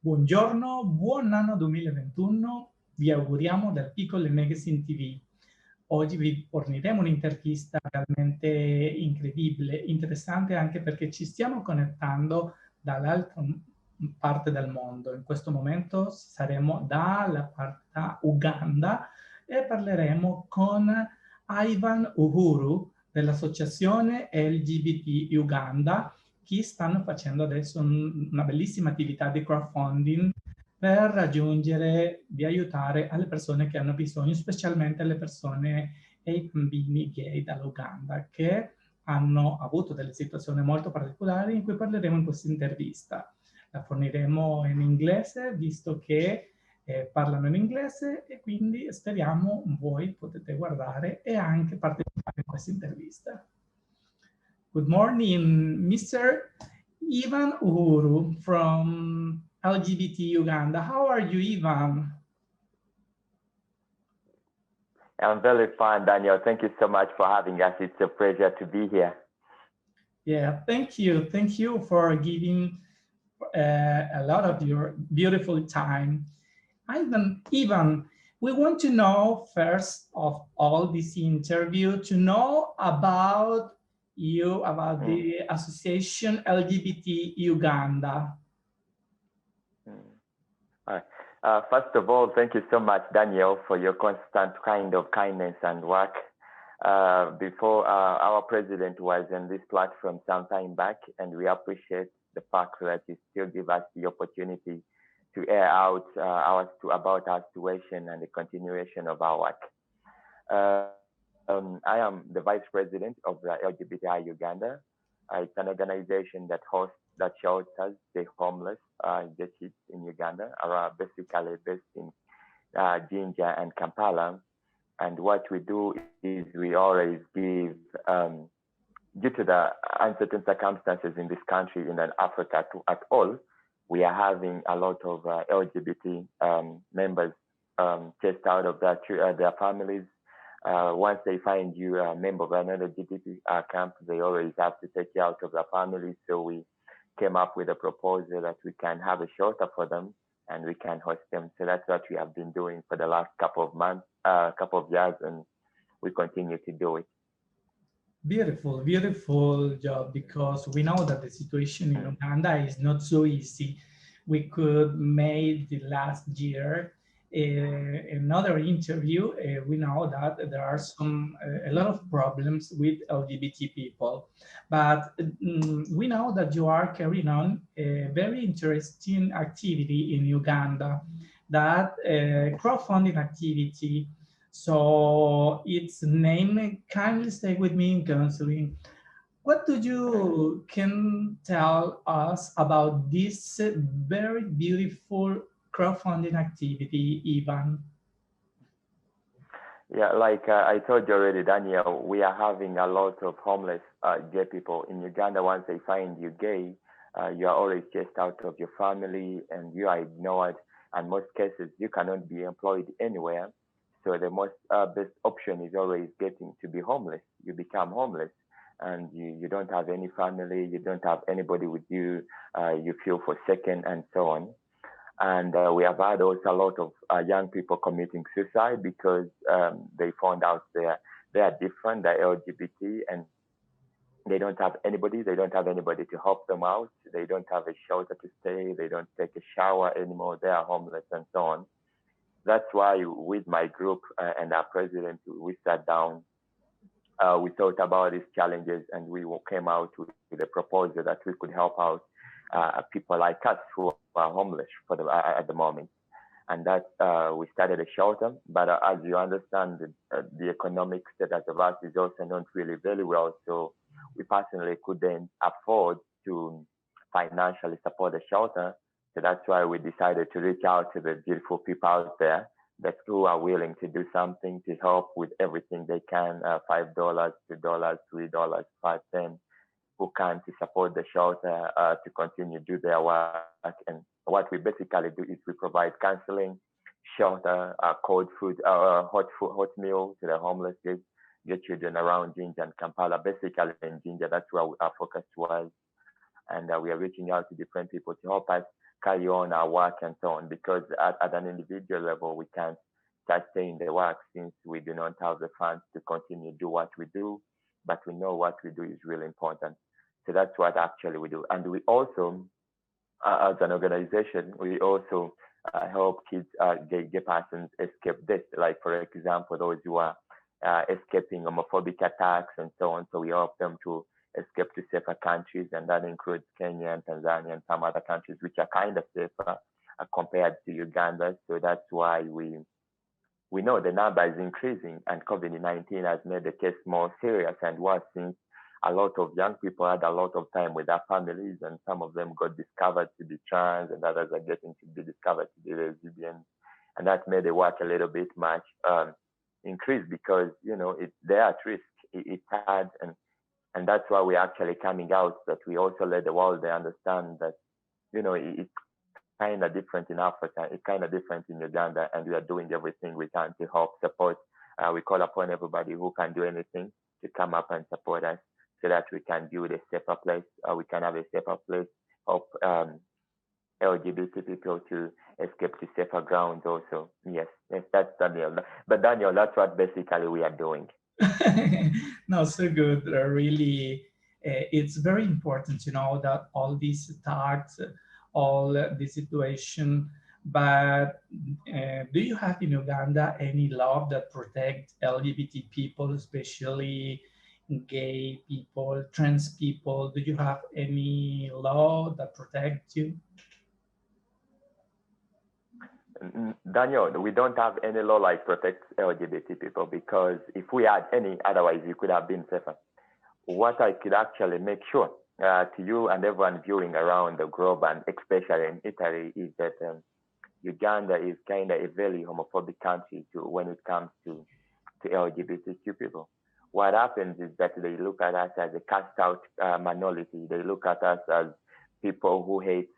Buongiorno, buon anno 2021, vi auguriamo dal Piccole Magazine TV. Oggi vi forniremo un'intervista realmente incredibile, interessante anche perché ci stiamo connettando dall'altra parte del mondo. In questo momento saremo dalla parte Uganda e parleremo con Yvan Uhuru dell'Associazione LGBT Uganda, che stanno facendo adesso una bellissima attività di crowdfunding per raggiungere, di aiutare alle persone che hanno bisogno, specialmente alle persone e i bambini gay dall'Uganda, che hanno avuto delle situazioni molto particolari in cui parleremo in questa intervista. La forniremo in inglese, visto che parlano in inglese e quindi speriamo voi potete guardare e anche partecipare in questa intervista. Good morning, Mr. Yvan Uhuru from LGBT Uganda. How are you, Yvan? I'm very fine, Daniel. Thank you so much for having us. It's a pleasure to be here. Yeah, thank you. Thank you for giving a lot of your beautiful time. Yvan, we want to know first of all this interview to know about you, about the Association LGBT Uganda. First of all, thank you so much, Daniel, for your constant kind of kindness and work. Before our president was in this platform some time back, and we appreciate the fact that you still give us the opportunity to air out about our situation and the continuation of our work. I am the vice president of the LGBT Uganda. It's an organization that shelters the homeless, the kids in Uganda, are basically based in Jinja and Kampala. And what we do is we always give, due to the uncertain circumstances in this country, in Africa at all, we are having a lot of LGBT members chased out of their families. Once they find you a member of an LGBT camp, they always have to take you out of the family. So we came up with a proposal that we can have a shelter for them and we can host them. So that's what we have been doing for the last couple of years, and we continue to do it. Beautiful, beautiful job, because we know that the situation in Uganda is not so easy. We could make the last year another interview. We know that there are a lot of problems with LGBT people, but we know that you are carrying on a very interesting activity in Uganda, that crowdfunding activity. So its name, kindly stay with me in counseling. What do you can tell us about this very beautiful crowdfunding activity, Yvan? Yeah, like I told you already, Daniel, we are having a lot of homeless gay people in Uganda. Once they find you gay, you are always chased out of your family and you are ignored. And most cases, you cannot be employed anywhere. So the most best option is always getting to be homeless. You become homeless and you don't have any family, you don't have anybody with you, you feel forsaken and so on. And we have had also a lot of young people committing suicide because they found out they are different, they're LGBT, and they don't have anybody to help them out. They don't have a shelter to stay, they don't take a shower anymore, they are homeless and so on. That's why with my group and our president, we sat down, we thought about these challenges, and we came out with a proposal that we could help out people like us who are homeless at the moment. And that we started a shelter, but as you understand, the economic status of us is also not really very well. So we personally couldn't afford to financially support the shelter. So that's why we decided to reach out to the beautiful people out there who are willing to do something to help with everything they can, $5, $2, $3, $5, $10, who can to support the shelter to continue to do their work. And what we basically do is we provide counseling, shelter, cold food, hot meal to the homeless kids, get children around Jinja and Kampala, basically in Jinja. That's where our focus was. And we are reaching out to different people to help us carry on our work and so on, because at an individual level, we can't sustain the work since we do not have the funds to continue do what we do, but we know what we do is really important. So that's what actually we do. And we also, as an organization, we also help kids, gay persons escape this. Like, for example, those who are escaping homophobic attacks and so on. So we help them to escape to safer countries, and that includes Kenya and Tanzania and some other countries which are kind of safer compared to Uganda. So that's why we know the number is increasing, and COVID-19 has made the case more serious and worse, since a lot of young people had a lot of time with their families, and some of them got discovered to be trans, and others are getting to be discovered to be lesbian, and that made the work a little bit much increased, because they're at risk. It's hard, and that's why we're actually coming out, that we also let the world understand that it's kind of different in Africa, it's kind of different in Uganda, and we are doing everything we can to help support. We call upon everybody who can do anything to come up and support us, so that we can build a safer place. We can have a safer place, help LGBT people to escape to safer grounds also. Yes, that's Daniel. But Daniel, that's what basically we are doing. No, so good. Really, it's very important to know that all these attacks, all the situation, but do you have in Uganda any law that protect LGBT people, especially gay people, trans people? Do you have any law that protects you? Daniel, we don't have any law like protects LGBT people, because if we had any, otherwise we could have been safer. What I could actually make sure to you and everyone viewing around the globe, and especially in Italy, is that Uganda is kind of a very homophobic country when it comes to LGBTQ people. What happens is that they look at us as a cast out minority. They look at us as people who hate,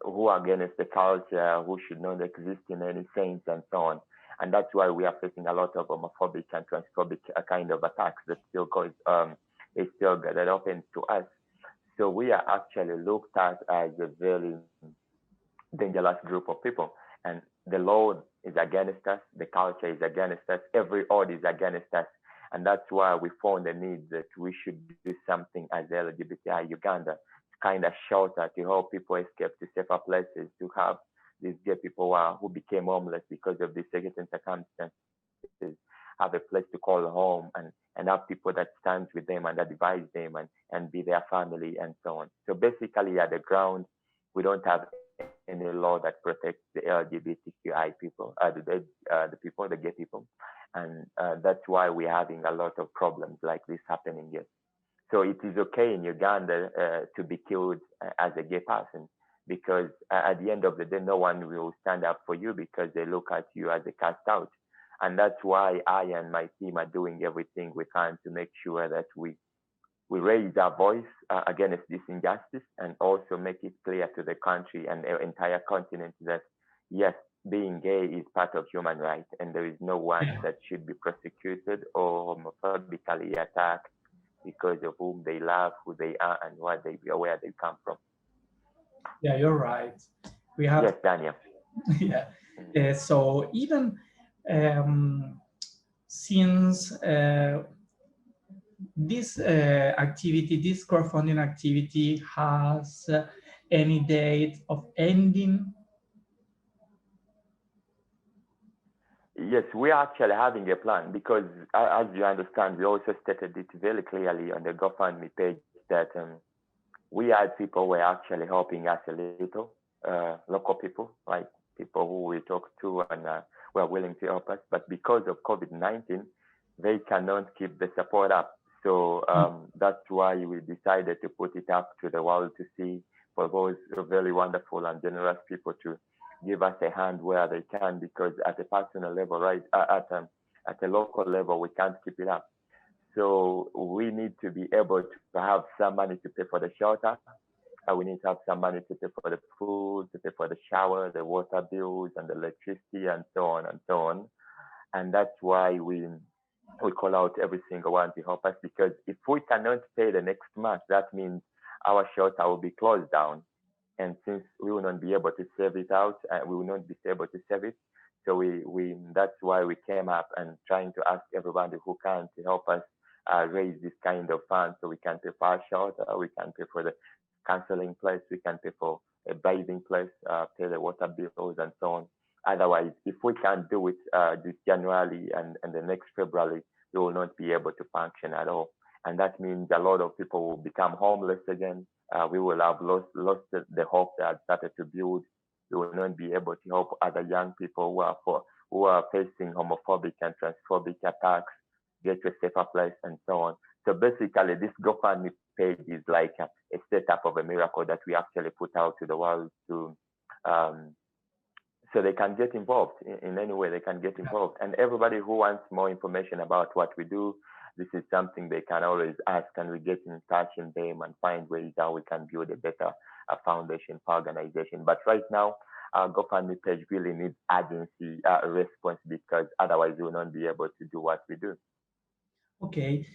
who are against the culture, who should not exist in any sense, and so on. And that's why we are facing a lot of homophobic and transphobic kind of attacks that still goes, that happens to us. So we are actually looked at as a very dangerous group of people, and the law is against us, the culture is against us, every odd is against us. And that's why we found the need that we should do something as LGBT Uganda, kind of shelter to help people escape to safer places, to have these gay people who became homeless because of these certain circumstances, have a place to call home, and have people that stands with them and advise them and be their family and so on. So basically at the ground, we don't have any law that protects the LGBTQI people, the gay people. And that's why we're having a lot of problems like this happening here. So it is okay in Uganda to be killed as a gay person, because at the end of the day, no one will stand up for you because they look at you as a cast out. And that's why I and my team are doing everything we can to make sure that we raise our voice against this injustice, and also make it clear to the country and the entire continent that, yes, being gay is part of human rights, and there is no one that should be prosecuted or homophobically attacked because of whom they love, who they are, and where they come from. Yeah, you're right. We have. Yes, Daniel. Yeah. So even since this activity, this crowdfunding activity has any date of ending? Yes, we are actually having a plan, because as you understand, we also stated it very clearly on the GoFundMe page that we had people who were actually helping us a little, local people, like people who we talk to and were willing to help us. But because of COVID-19, they cannot keep the support up. So that's why we decided to put it up to the world to see, for those very wonderful and generous people to give us a hand where they can, because at a personal level, right, at a local level, we can't keep it up. So we need to be able to have some money to pay for the shelter. We need to have some money to pay for the food, to pay for the shower, the water bills, and the electricity, and so on and so on. And that's why we call out every single one to help us, because if we cannot pay the next month, that means our shelter will be closed down. And since we will not be able to save it out, we will not be able to save it. So that's why we came up and trying to ask everybody who can to help us raise this kind of funds, so we can pay for our shelter, we can pay for the counseling place, we can pay for a bathing place, pay the water bills and so on. Otherwise, if we can't do it this January and the next February, we will not be able to function at all. And that means a lot of people will become homeless again. We will have lost the hope that had started to build. We will not be able to help other young people who are facing homophobic and transphobic attacks get to a safer place and so on. So basically, this GoFundMe page is like a setup of a miracle that we actually put out to the world to so they can get involved in any way they can get involved. And everybody who wants more information about what we do, this is something they can always ask, and we get in touch with them and find ways how we can build a better foundation for organization. But right now, our GoFundMe page really needs urgency response, because otherwise we will not be able to do what we do. Okay,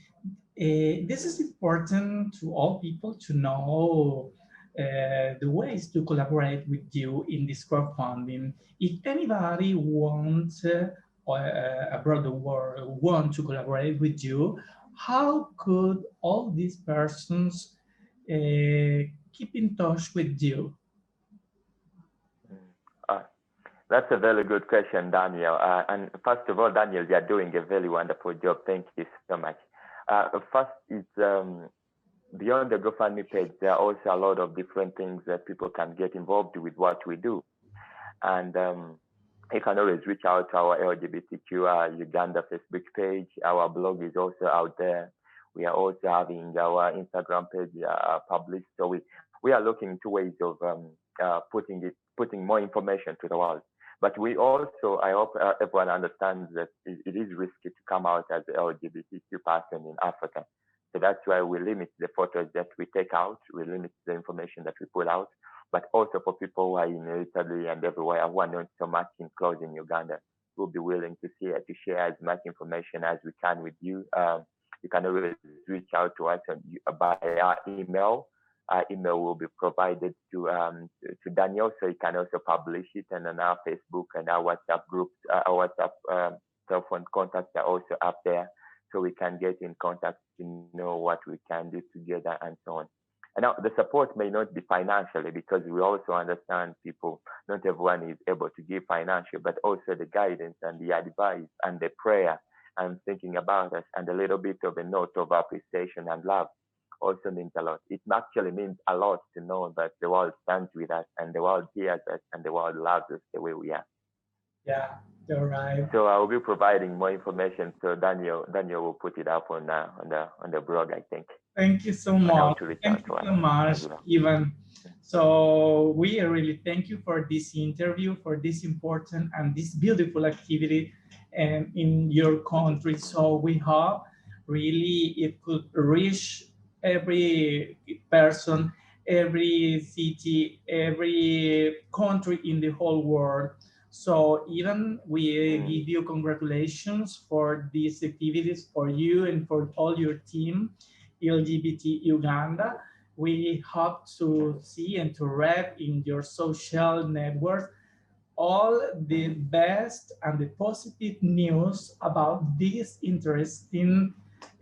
this is important to all people to know the ways to collaborate with you in this crowdfunding. If anybody wants abroad the world want to collaborate with you, how could all these persons keep in touch with you? That's a very good question, Daniel. And first of all, Daniel, you are doing a very wonderful job. Thank you so much. First, it's beyond the GoFundMe page, there are also a lot of different things that people can get involved with what we do. And you can always reach out to our LGBTQ Uganda Facebook page. Our blog is also out there. We are also having our Instagram page published. So we are looking into ways of putting more information to the world. But we also, I hope everyone understands that it is risky to come out as an LGBTQ person in Africa. So that's why we limit the photos that we take out. We limit the information that we put out. But also for people who are in Italy and everywhere who are not so much close in Uganda, we'll be willing to share as much information as we can with you. You can always reach out to us by our email. Our email will be provided to Daniel, so he can also publish it. And on our Facebook and our WhatsApp groups, our WhatsApp cell phone contacts are also up there, so we can get in contact to know what we can do together and so on. And now the support may not be financially, because we also understand people, not everyone is able to give financial, but also the guidance and the advice and the prayer and thinking about us and a little bit of a note of appreciation and love also means a lot. It actually means a lot to know that the world stands with us and the world hears us and the world loves us the way we are. Yeah, you're right. So I will be providing more information. So Daniel will put it up on the blog, I think. Thank you so much. Thank you so much, Yvan. So we really thank you for this interview, for this important and this beautiful activity in your country. So we hope really it could reach every person, every city, every country in the whole world. So even we give you congratulations for these activities, for you and for all your team, LGBT Uganda. We hope to see and to read in your social networks all the best and the positive news about this interesting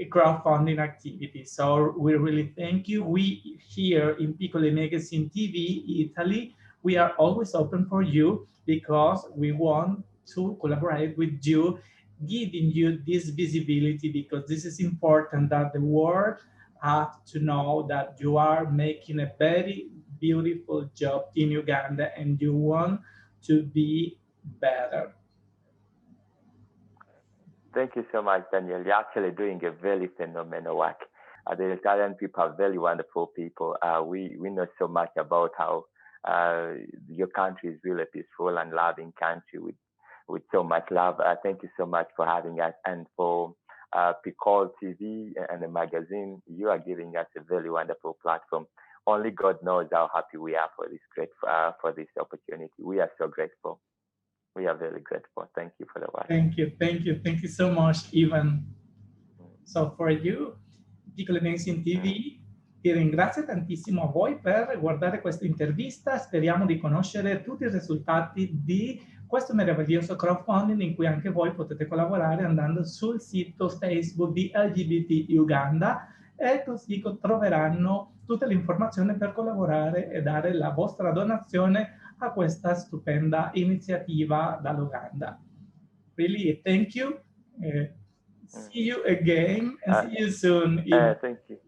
crowdfunding activity. So we really thank you. We here in Piccole Magazine TV, Italy, we are always open for you, because we want to collaborate with you, giving you this visibility, because this is important that the world have to know that you are making a very beautiful job in Uganda and you want to be better. Thank you so much, Daniel. You're actually doing a very phenomenal work. The Italian people are very wonderful people. We know so much about how your country is really peaceful and loving country with so much love. Thank you so much for having us, and for Piccole TV and the magazine. You are giving us a very wonderful platform. Only God knows how happy we are for this opportunity. We are so grateful. We are very grateful. Thank you for the work. Thank you so much, Yvan. So for you, Piccole Magazine TV, Vi ringrazio tantissimo a voi per guardare questa intervista. Speriamo di conoscere tutti i risultati di questo meraviglioso crowdfunding in cui anche voi potete collaborare andando sul sito Facebook di LGBT Uganda e così troveranno tutte le informazioni per collaborare e dare la vostra donazione a questa stupenda iniziativa dall'Uganda. Really, thank you. See you again and see you soon. Thank you.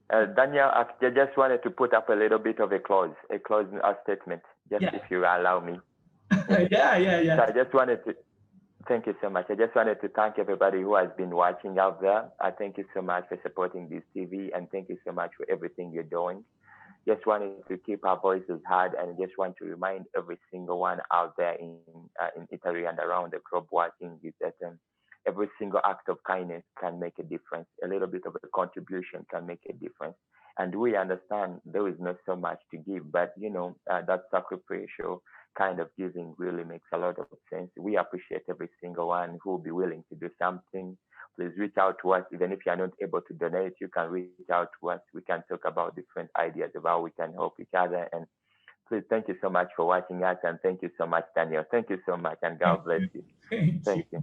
Daniel, I just wanted to put up a little bit of a closing statement, just if you allow me. Yeah. So I just wanted to, thank you so much. I just wanted to thank everybody who has been watching out there. I thank you so much for supporting this TV, and thank you so much for everything you're doing. Just wanted to keep our voices heard, and just want to remind every single one out there in Italy and around the globe watching this that every single act of kindness can make a difference. A little bit of a contribution can make a difference. And we understand there is not so much to give, but that sacrificial kind of giving really makes a lot of sense. We appreciate every single one who will be willing to do something. Please reach out to us. Even if you're not able to donate, you can reach out to us. We can talk about different ideas of how we can help each other. And please, thank you so much for watching us. And thank you so much, Daniel. Thank you so much. And God bless you. Thank you. Thank you.